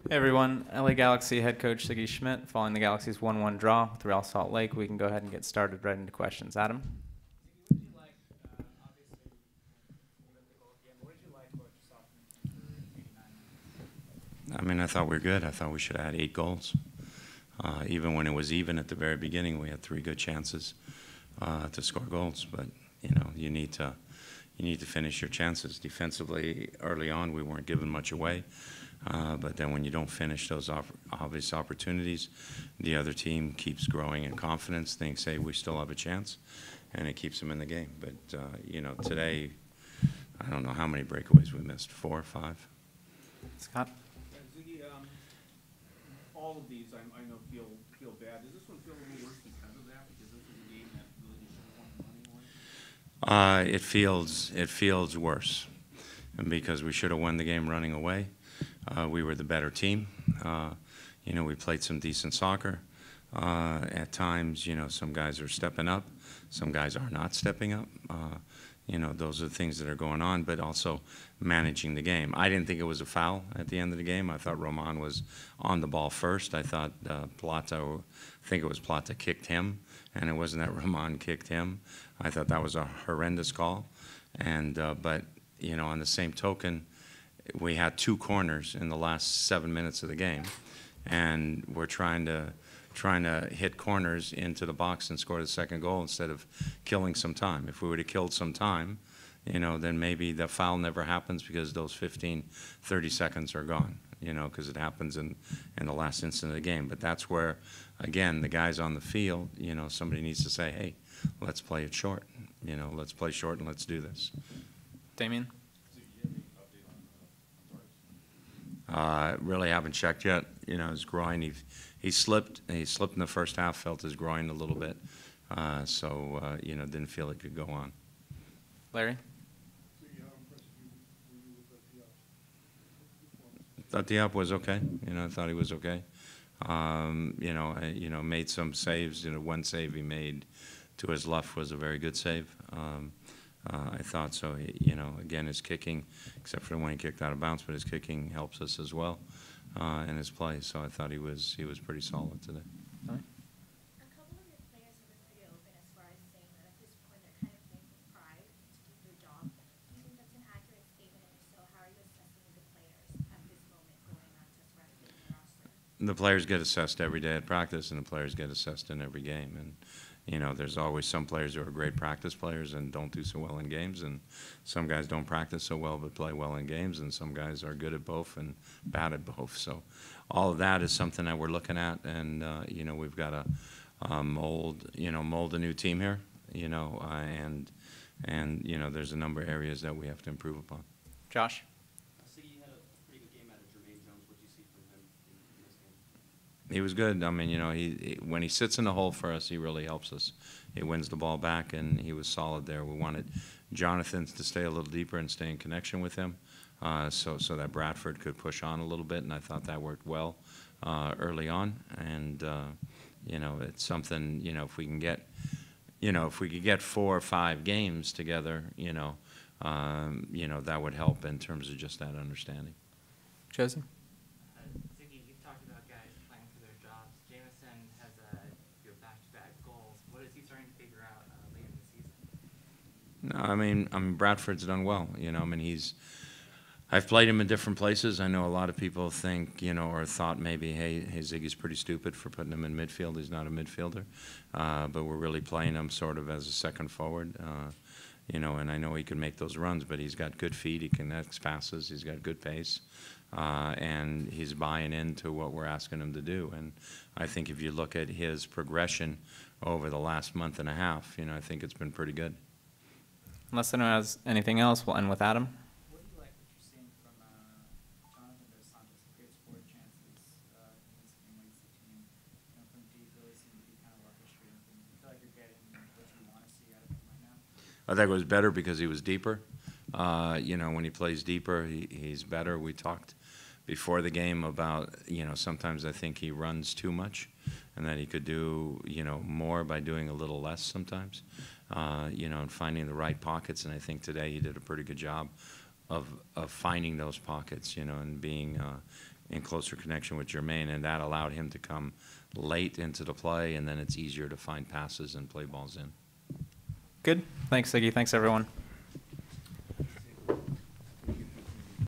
Hey everyone, LA Galaxy head coach Sigi Schmid. Following the Galaxy's 1-1 draw with Real Salt Lake, we can go ahead and get started right into questions. Adam? What did you like? Obviously, you got the goal at the end. What did you like about your Southampton team for 89 minutes? I mean, I thought we were good. I thought we should have had 8 goals. Even when it was even at the very beginning, we had 3 good chances to score goals. But you need to finish your chances. Defensively, early on, we weren't giving much away. But then when you don't finish those obvious opportunities, the other team keeps growing in confidence, thinks, hey, we still have a chance, and it keeps them in the game. But, today, I don't know how many breakaways we missed, 4 or 5. Scott? Ziggy, all of these I know feel bad. Does this one feel a little worse because of that? Because this was a game that really you should have won money wise? It feels worse because we should have won the game running away. We were the better team. We played some decent soccer. At times, some guys are stepping up. Some guys are not stepping up. Those are the things that are going on, but also managing the game. I didn't think it was a foul at the end of the game. I thought Roman was on the ball first. I thought Plata kicked him, and it wasn't that Roman kicked him. I thought that was a horrendous call. But on the same token, we had 2 corners in the last 7 minutes of the game, and we're trying to hit corners into the box and score the second goal instead of killing some time. If we would have killed some time, then maybe the foul never happens because those 15, 30 seconds are gone, because it happens in the last instant of the game. But that's where, again, the guys on the field, somebody needs to say, hey, let's play it short. Let's play short and let's do this. Damien? Really haven't checked yet. His groin, he slipped in the first half, felt his groin a little bit. Didn't feel it could go on. Larry? Thought Diop was okay. I thought he was okay. Made some saves. One save he made to his left was a very good save. I thought so. Again, his kicking, except for when he kicked out of bounds, but his kicking helps us as well in his play. So I thought he was pretty solid today. All right. A couple of your players have been pretty open as far as saying that at this point they're kind of playing for pride to keep their job. Do you think that's an accurate statement? And if so, how are you assessing the players at this moment going on to ratification the roster? The players get assessed every day at practice, and the players get assessed in every game. And there's always some players who are great practice players and don't do so well in games, and some guys don't practice so well but play well in games, and some guys are good at both and bad at both. So all of that is something that we're looking at, and we've got to mold a new team here, and there's a number of areas that we have to improve upon. Josh? Sigi had a pretty good game out of Jermaine Jones. What do you see from him in this game? He was good. I mean, when he sits in the hole for us, he really helps us. He wins the ball back, and he was solid there. We wanted Jonathan to stay a little deeper and stay in connection with him, so that Bradford could push on a little bit, and I thought that worked well early on. And it's something, if we can get 4 or 5 games together, that would help in terms of just that understanding. Josie? Ziggy, you've talked about guys playing for their jobs. Jameson has back-to-back goals. What is he starting to figure out later in the season? No, I mean, Bradford's done well. I've played him in different places. I know a lot of people think, or thought maybe, hey, Ziggy's pretty stupid for putting him in midfield. He's not a midfielder, but we're really playing him sort of as a second forward. And I know he can make those runs, but he's got good feet. He connects passes. He's got good pace. And he's buying into what we're asking him to do. And I think if you look at his progression over the last month and a half, I think it's been pretty good. Unless anyone has anything else, we'll end with Adam. What do you like what you're seeing from Jonathan Dos Santos? He creates 4 chances in this game, leads the team. From deep, really seems to be kind of orchestrating things. Do you feel like you're getting what you want to see out of him right now? I think it was better because he was deeper. When he plays deeper, he's better. We talked before the game about, sometimes I think he runs too much and that he could do, more by doing a little less sometimes, and finding the right pockets. And I think today he did a pretty good job of finding those pockets, and being in closer connection with Jermaine, and that allowed him to come late into the play, and then it's easier to find passes and play balls in. Good. Thanks, Sigi. Thanks, everyone.